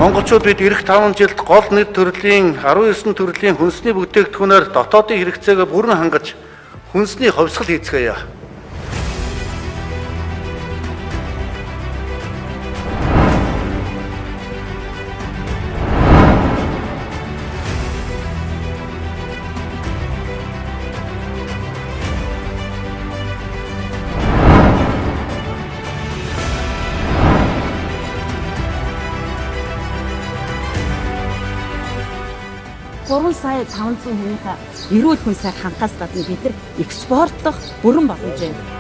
Монголчууд бид эх 5 жилд гол нэр төрлийн 19 төрлийн хүнсний бүтээгдэхүүнээр дотоодын хэрэгцээг бүрэн хангаж хүнсний хувьсгал хийцгээе. Гурван сая 500 хүнийхээ эрүүл хүнсээр хангахаас гадна бид нар экспортлох бүрэн боломж байна.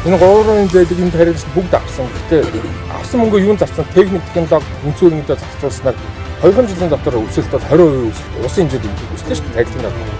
Энэ 3 зээлийг энэ тарилж бүгд авсан. Гэтэ авсан мөнгөө юунд зарцсан? Техник, технологи, үнцүүрнүүдээ зарцуулснаар 2 жилийн дотор өсөлт бол 20% өсөлт. Усын хэмжээнд өсөлт шүү дээ тарилын дагуу.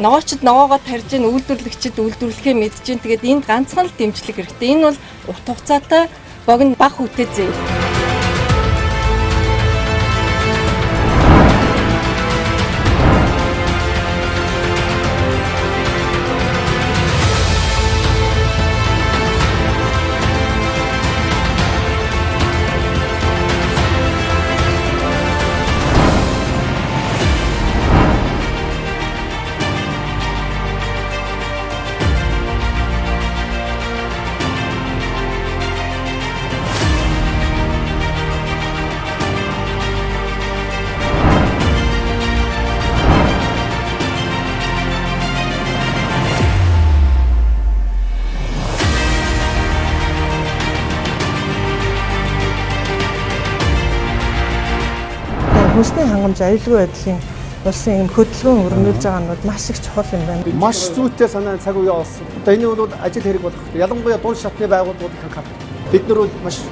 Ногоочд ногоогоо тарьж ийн, үйлдвэрлэгчид үйлдвэрлэхээ мэдж ийн. Тэгээд энд ганцхан л дэмжлэг хэрэгтэй. Энэ бол урт хугацаатай богино бага хүнтэй зээл. Хүнсний хангамж аюулгүй байдлын улсын юм хөдөлгөөн өрнүүлж байгаа нь маш их чухал юм байна. Маш зүйтэй санаа цаг үе болсон. Одоо энэ бол ажил хэрэг болох. Ялангуяа дунд шатны байгууллагууд их бид нар маш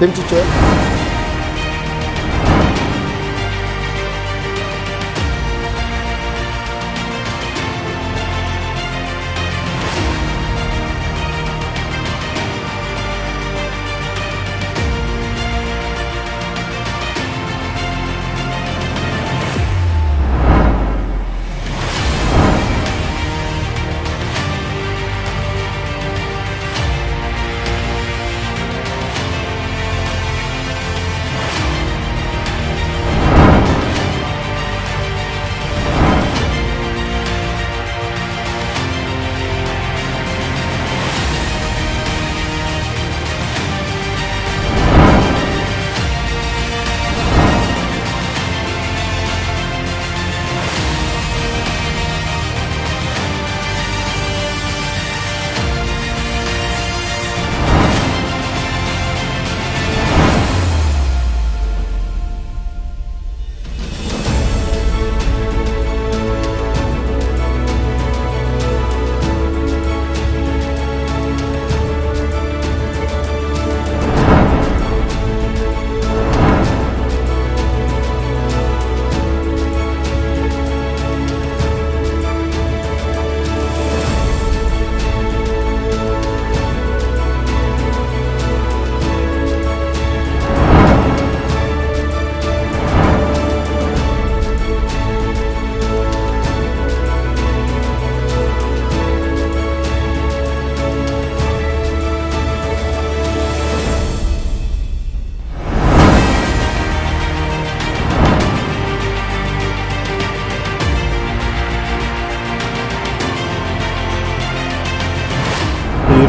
дэмжиж байна.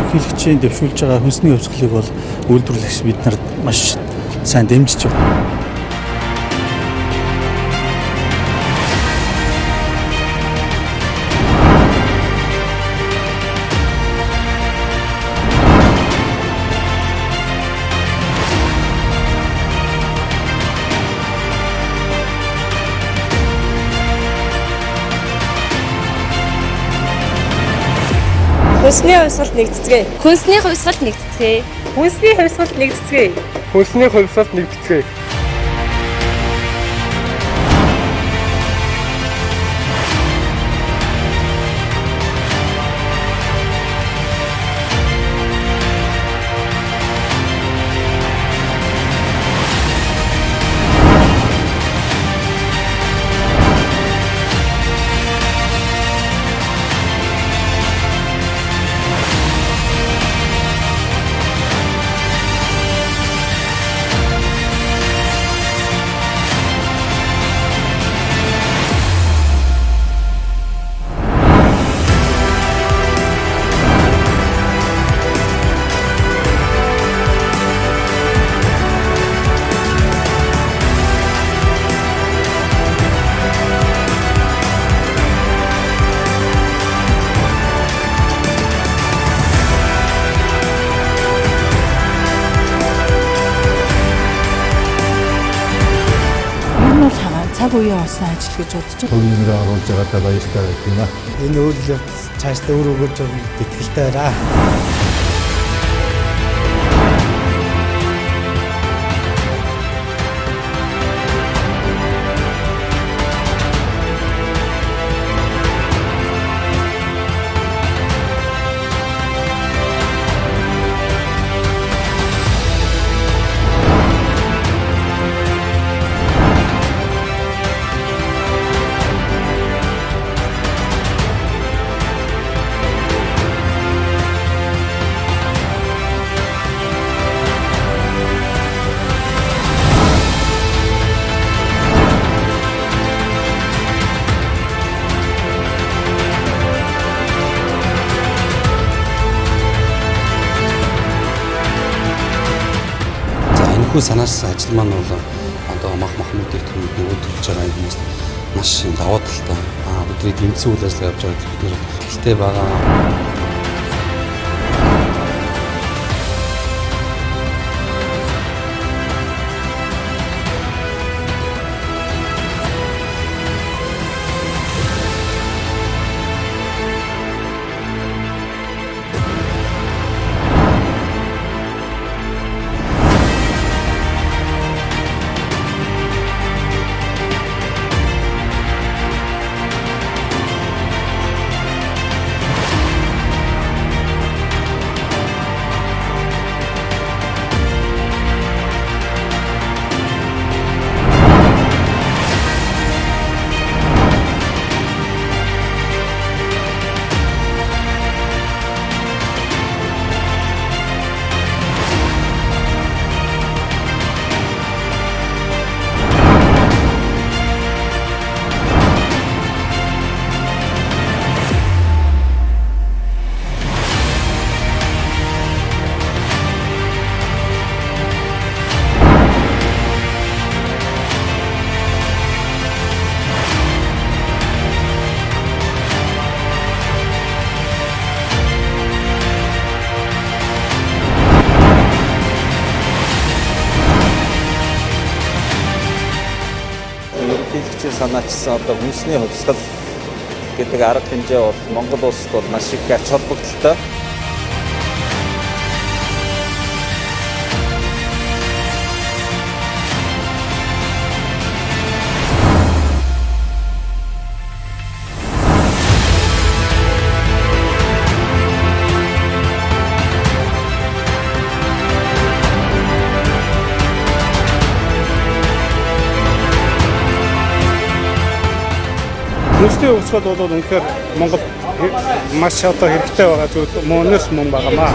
ерөнхийлөгчийн дэвшүүлж байгаа хүнсний хувьсгалыг бол үйлдвэрлэгч бид нарт маш сайн дэмжиж байна. Хүнсний хувьсгалд нэгдэцгээе. Хүнсний хувьсгалд нэгдэцгээе. Хүнсний хувьсгалд нэгдэцгээе. Хөлсний хувьсгалд нэгдэцгээе. Цаг үеийн олсон ажил гэж бодож байна. Төвлөрөө оруулж байгаадаа баяртай байдаг юм аа. Энэ үйл явц цаашдаа өөр өгөөж байгаа итгэлтэй байна. Энэхүү санаас ажил маань бол одоо мах махнуудыг төлөвлөж байгаа юм хүмүүс маш даваа талтай бидний дэмжсэн үйл ажиллагаа явж байгаа бид нэр ихтэй байгаа. Ерөнхийлөгчийн санаачсан одоо хүнсний хувьсгал гэдэг арга хэмжээ бол Монгол улсад бол маш их ач холбогдолтой. Хүнсний хувьсгал бол үнэхээр Монгол маш одоо хэрэгтэй байгаа зүйл мөнөөс мөн байгаамаа.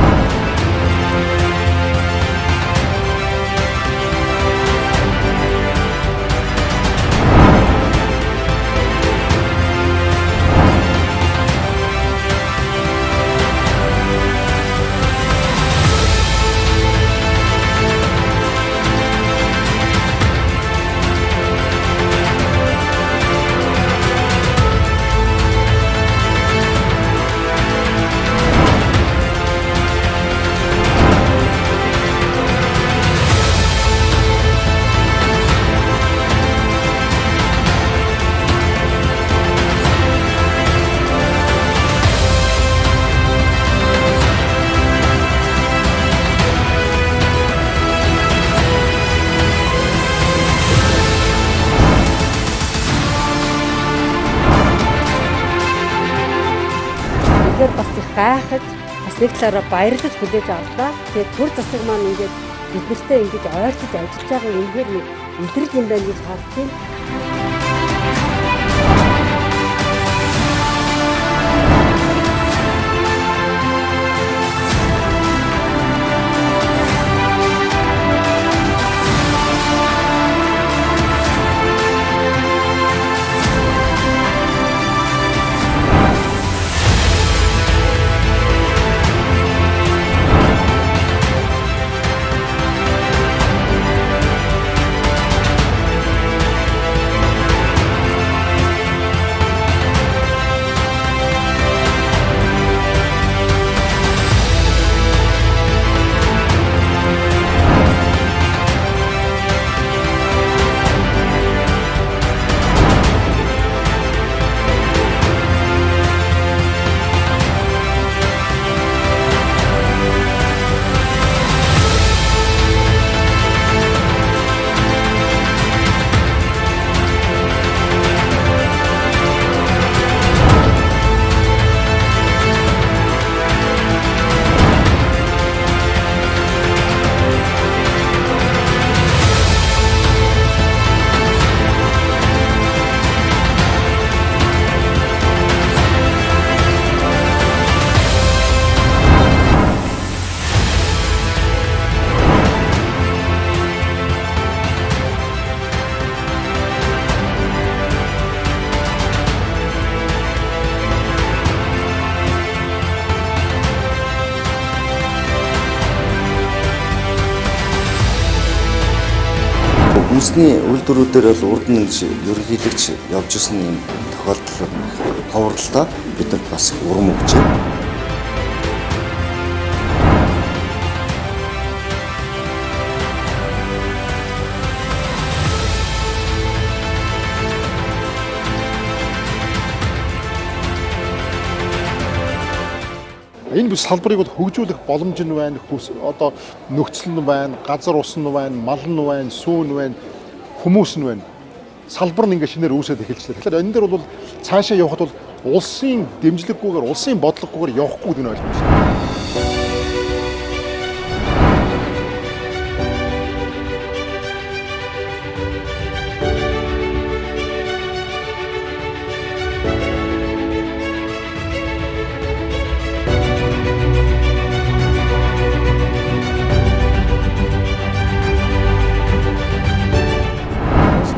тэгэхээр бас их гайхаж бас нэг талаараа баярлаж хүлээж авлаа. Тэгээд төр засаг маань ингээд бид нартай ингэж ойртож ажиллаж байгаа үнэхээр илрэл юм байна гэж харагдیں۔ Үндэсний үйлдвэрүүдээр бол урд нь ерөнхийлөгч явж ирсэн юм тохиолдол ховорлолтой бидэнд бас урам өгчээ. Энэ бүс салбарыг бол хөгжүүлэх боломж нь байна, одоо нөхцөл нь байна, газар ус нь байна, мал нь байна, сүүн нь байна, хүмүүс нь байна. Салбар нь ингээ шинээр үүсээд эхэлж байна. Тэгэхээр энэ дээр бол цаашаа явхад бол улсын дэмжлэггүйгээр, улсын бодлогогүйгээр явахгүй гэдэг нь ойлгомжтой.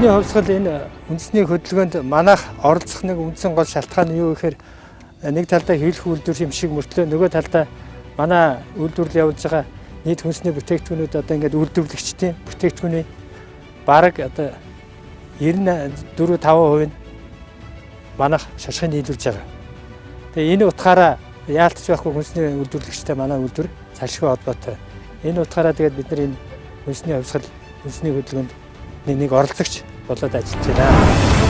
Үндэсний хувьсгал энэ үндэсний хөдөлгөөнд манайх оролцох нэг үндсэн гол шалтгаан нь юу гэхээр нэг талдаа хийх үйлдвэр юм шиг мөртлөө нөгөө талдаа манай үйлдвэрлэл явуулж байгаа нийт хүнсний бүтээгдэхүүнүүд одоо ингээд үйлдвэрлэгчдийн бүтээгдэхүүний бараг одоо 94-5% нь манайх шашхыг нийлүүлж байгаа. Тэгээ энэ утгаараа яалтч байхгүй хүнсний үйлдвэрлэгчтэй манай үйлдвэр салшгүй холбоотой. Энэ утгаараа тэгээд бид нар энэ хүнсний хувьсгал, хүнсний хөдөлгөөнд нэг оролцогч болоод ажиллаж байна.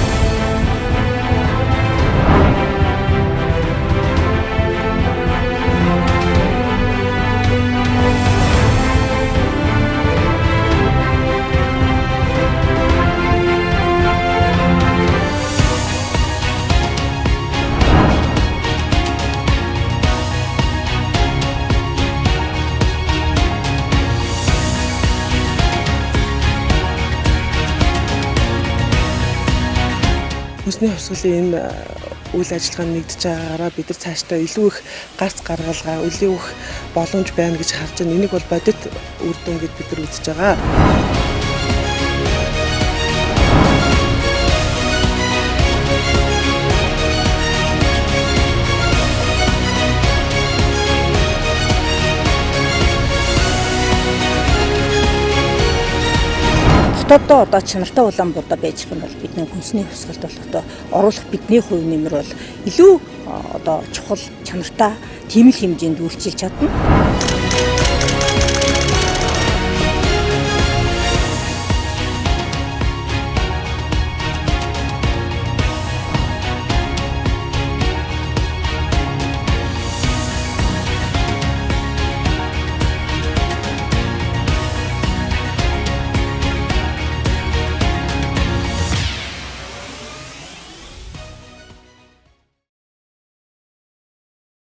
Хүнсний хувьсгалын энэ үйл ажиллагаа нэгдэж байгаагаараа бид нар цаашдаа илүү их гарц гаргалгаа, илүү их боломж байна гэж харж байна. Энийг бол бодит үр дүн гэж бид нар үзэж байгаа. Хотодоо одоо чанартай Улаанбаатарт байж байгаа юм бол бидний хүнсний хувьсгалд бол одоо оруулах бидний хувь нэмэр бол илүү одоо чухал чанартай тийм л хэмжээнд үйлчилж чадна.